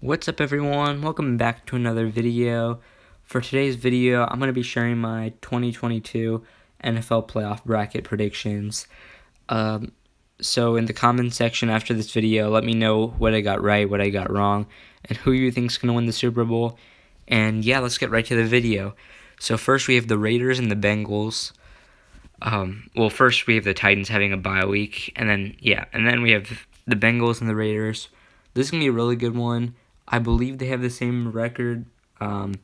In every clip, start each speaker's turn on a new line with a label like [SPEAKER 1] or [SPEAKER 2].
[SPEAKER 1] What's up, everyone? Welcome back to another video. For today's video, I'm going to be sharing my 2022 NFL playoff bracket predictions. So in the comment section after this video, let me know what I got right, what I got wrong, and who you think is going to win the Super Bowl. And yeah, let's get right to the video. So first we have the Raiders and the Bengals. First we have the Titans having a bye week, and then we have the Bengals and the Raiders. This is going to be a really good one. I believe they have the same record, but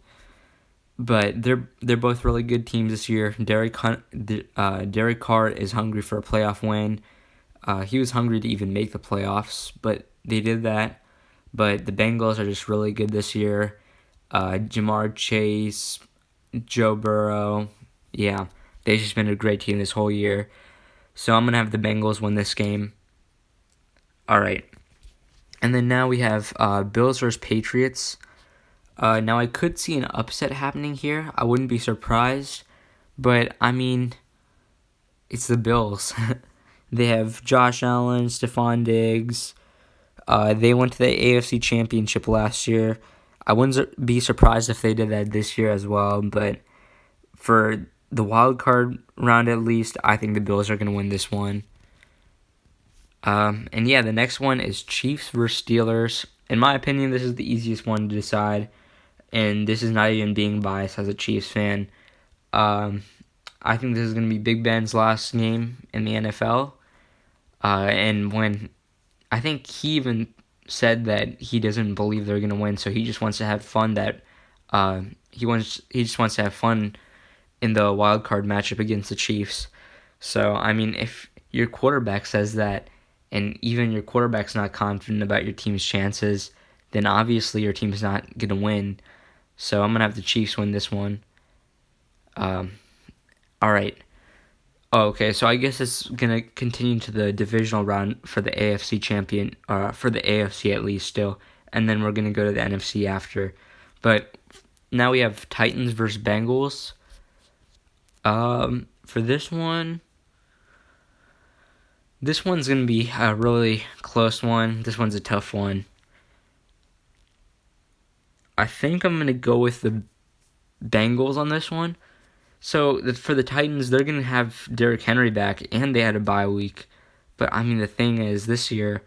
[SPEAKER 1] they're both really good teams this year. Derek Carr is hungry for a playoff win. He was hungry to even make the playoffs, but they did that. But the Bengals are just really good this year. Jamar Chase, Joe Burrow, yeah, they've just been a great team this whole year. So I'm going to have the Bengals win this game. All right. And then now we have Bills versus Patriots. Now I could see an upset happening here. I wouldn't be surprised. But, I mean, it's the Bills. They have Josh Allen, Stephon Diggs. They went to the AFC Championship last year. I wouldn't be surprised if they did that this year as well. But for the wild card round at least, I think the Bills are going to win this one. The next one is Chiefs versus Steelers. In my opinion, this is the easiest one to decide, and this is not even being biased as a Chiefs fan. I think this is going to be Big Ben's last game in the NFL, and when I think he even said that he doesn't believe they're going to win, so he just wants to have fun. He just wants to have fun in the wild card matchup against the Chiefs. So I mean, if your quarterback says that, and even your quarterback's not confident about your team's chances, then obviously your team's not going to win. So I'm going to have the Chiefs win this one. All right. Okay, so I guess it's going to continue to the divisional round for the AFC champion, for the AFC at least still, and then we're going to go to the NFC after. But now we have Titans versus Bengals. For this one's going to be a really close one. This one's a tough one. I think I'm going to go with the Bengals on this one. So for the Titans, they're going to have Derrick Henry back, and they had a bye week. But, I mean, the thing is, this year,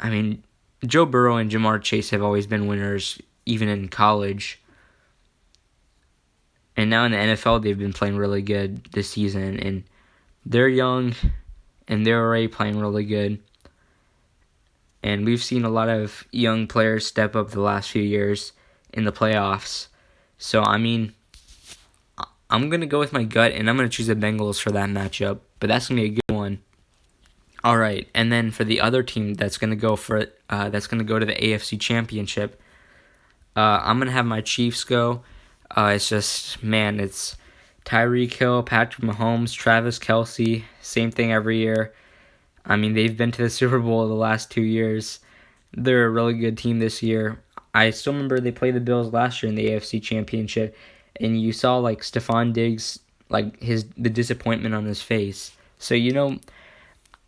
[SPEAKER 1] I mean, Joe Burrow and Jamar Chase have always been winners, even in college. And now in the NFL, they've been playing really good this season. And they're young, and they're already playing really good. And we've seen a lot of young players step up the last few years in the playoffs. So, I mean, I'm going to go with my gut, and I'm going to choose the Bengals for that matchup. But that's going to be a good one. All right, and then for the other team that's going to go to the AFC Championship, I'm going to have my Chiefs go. It's Tyreek Hill, Patrick Mahomes, Travis Kelce, same thing every year. I mean, they've been to the Super Bowl the last 2 years. They're a really good team this year. I still remember they played the Bills last year in the AFC Championship, and you saw like Stephon Diggs, like the disappointment on his face. So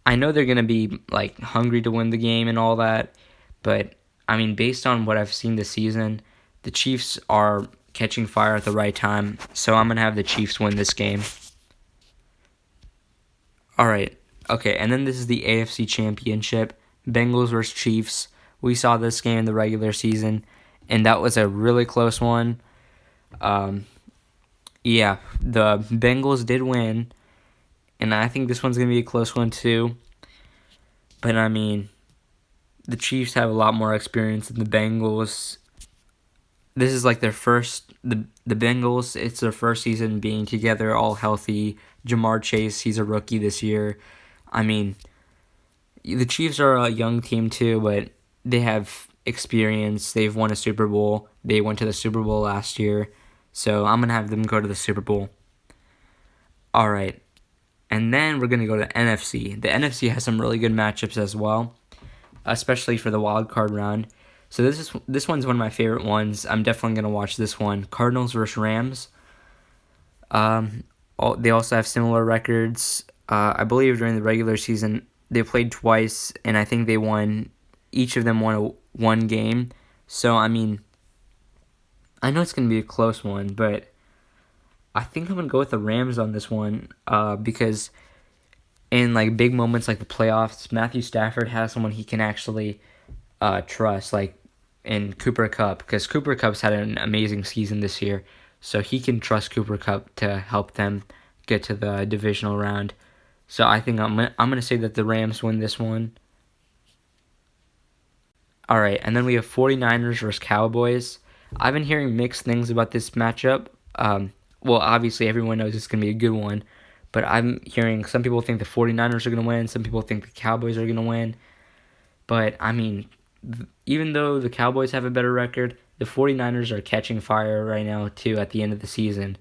[SPEAKER 1] I know they're gonna be like hungry to win the game and all that, but I mean, based on what I've seen this season, the Chiefs are catching fire at the right time. So I'm gonna have the Chiefs win this game. All right. Okay, and then this is the AFC Championship, Bengals versus Chiefs. We saw this game in the regular season, and that was a really close one. The Bengals did win, and I think this one's going to be a close one too. But, I mean, the Chiefs have a lot more experience than the Bengals. This is like the Bengals, it's their first season being together, all healthy. Jamar Chase, he's a rookie this year. I mean, the Chiefs are a young team too, but they have experience. They've won a Super Bowl. They went to the Super Bowl last year. So I'm going to have them go to the Super Bowl. All right. And then we're going to go to NFC. The NFC has some really good matchups as well, especially for the wild card round. So this one's one of my favorite ones. I'm definitely going to watch this one. Cardinals versus Rams. They also have similar records. I believe during the regular season, they played twice, and I think each of them won one game. So, I mean, I know it's going to be a close one, but I think I'm going to go with the Rams on this one because in like big moments like the playoffs, Matthew Stafford has someone he can actually trust, like in Cooper Kupp, because Cooper Kupp's had an amazing season this year, so he can trust Cooper Kupp to help them get to the divisional round. So I think I'm gonna say that the Rams win this one. All right, and then we have 49ers versus Cowboys. I've been hearing mixed things about this matchup. Well, obviously everyone knows it's gonna be a good one, but I'm hearing some people think the 49ers are gonna win, some people think the Cowboys are gonna win. But I mean, even though the Cowboys have a better record, the 49ers are catching fire right now too at the end of the season.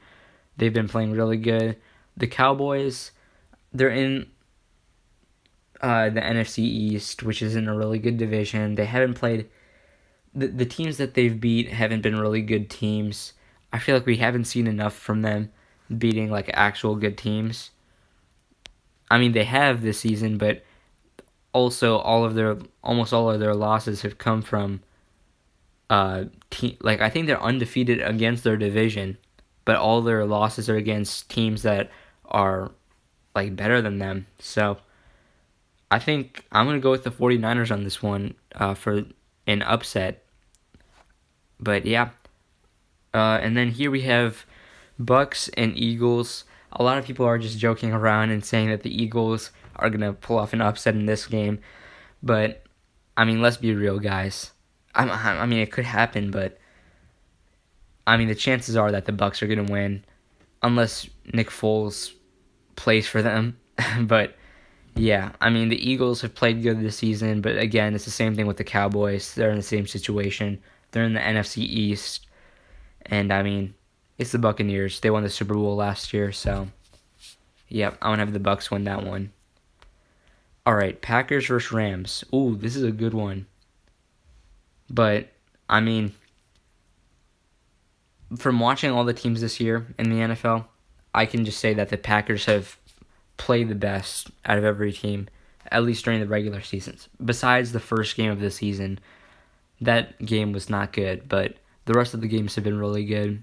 [SPEAKER 1] They've been playing really good. The Cowboys, they're in the NFC East, which is in a really good division. They haven't played the teams that they've beat haven't been really good teams. I feel like we haven't seen enough from them beating like actual good teams. I mean, they have this season, but also almost all of their losses have come from like I think they're undefeated against their division, but all their losses are against teams that are like better than them. So I think I'm gonna go with the 49ers on this one for an upset. But yeah, and then here we have Bucks and Eagles. A lot of people are just joking around and saying that the Eagles are gonna pull off an upset in this game, but I mean, let's be real, guys. I mean, it could happen, but I mean, the chances are that the Bucks are gonna win, unless Nick Foles plays for them. But yeah, I mean, the Eagles have played good this season, but again, it's the same thing with the Cowboys. They're in the same situation. They're in the NFC East, and I mean, it's the Buccaneers. They won the Super Bowl last year, so yep, I'm gonna have the Bucks win that one. All right, Packers versus Rams. Ooh, this is a good one. But I mean, from watching all the teams this year in the NFL, I can just say that the Packers have played the best out of every team, at least during the regular seasons. Besides the first game of the season, that game was not good, but the rest of the games have been really good.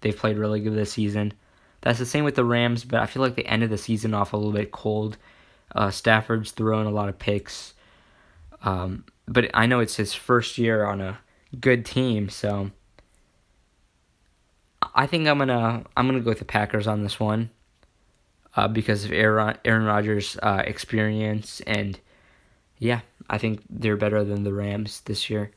[SPEAKER 1] They've played really good this season. That's the same with the Rams, but I feel like they ended the season off a little bit cold. Stafford's thrown a lot of picks, but I know it's his first year on a good team, so I think I'm gonna go with the Packers on this one because of Aaron Rodgers' experience, and yeah, I think they're better than the Rams this year.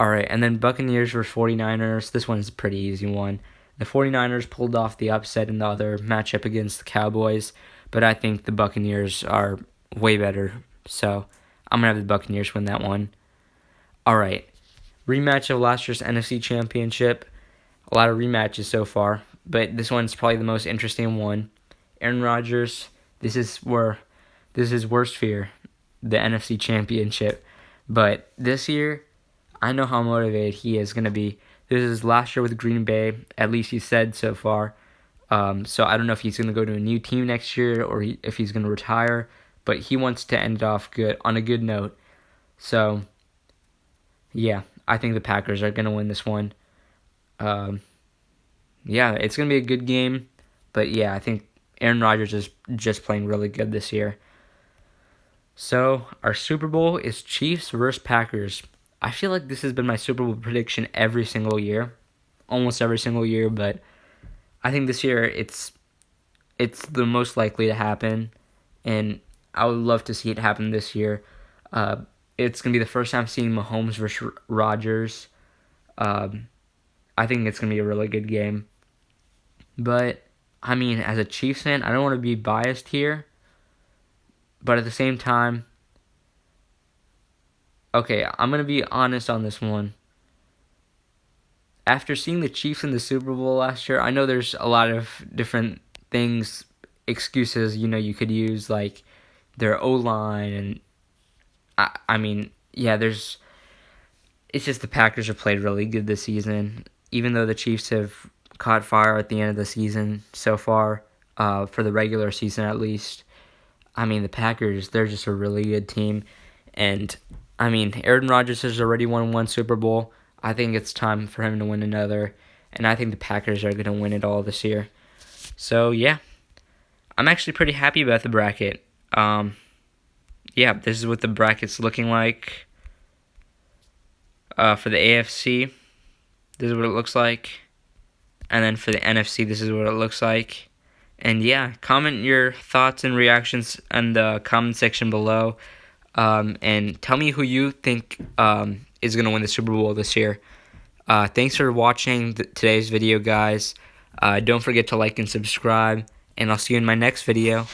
[SPEAKER 1] All right, and then Buccaneers versus 49ers. This one's a pretty easy one. The 49ers pulled off the upset in the other matchup against the Cowboys, but I think the Buccaneers are way better. So I'm going to have the Buccaneers win that one. All right, rematch of last year's NFC Championship. A lot of rematches so far, but this one's probably the most interesting one. Aaron Rodgers, this is his worst fear, the NFC Championship. But this year, I know how motivated he is going to be. This is last year with Green Bay, at least he said so far. So I don't know if he's going to go to a new team next year or if he's going to retire, but he wants to end it off good on a good note. So yeah, I think the Packers are going to win this one. Um, yeah, it's going to be a good game, but yeah, I think Aaron Rodgers is just playing really good this year. So our Super Bowl is Chiefs versus Packers. I feel like this has been my Super Bowl prediction every single year, almost every single year, but I think this year it's the most likely to happen, and I would love to see it happen this year. Uh, it's gonna be the first time seeing Mahomes versus Rodgers. Um, I think it's gonna be a really good game, but I mean, as a Chiefs fan, I don't want to be biased here, but at the same time, okay, I'm gonna be honest on this one. After seeing the Chiefs in the Super Bowl last year, I know there's a lot of different things, excuses, you could use, like their O-line, and I mean, yeah, it's just the Packers have played really good this season, even though the Chiefs have caught fire at the end of the season so far, for the regular season at least. I mean, the Packers, they're just a really good team, and I mean, Aaron Rodgers has already won one Super Bowl. I think it's time for him to win another, and I think the Packers are going to win it all this year. So, yeah, I'm actually pretty happy about the bracket. Yeah, this is what the bracket's looking like for the AFC. This is what it looks like. And then for the NFC, this is what it looks like. And yeah, comment your thoughts and reactions in the comment section below. And tell me who you think is going to win the Super Bowl this year. Thanks for watching today's video, guys. Don't forget to like and subscribe. And I'll see you in my next video.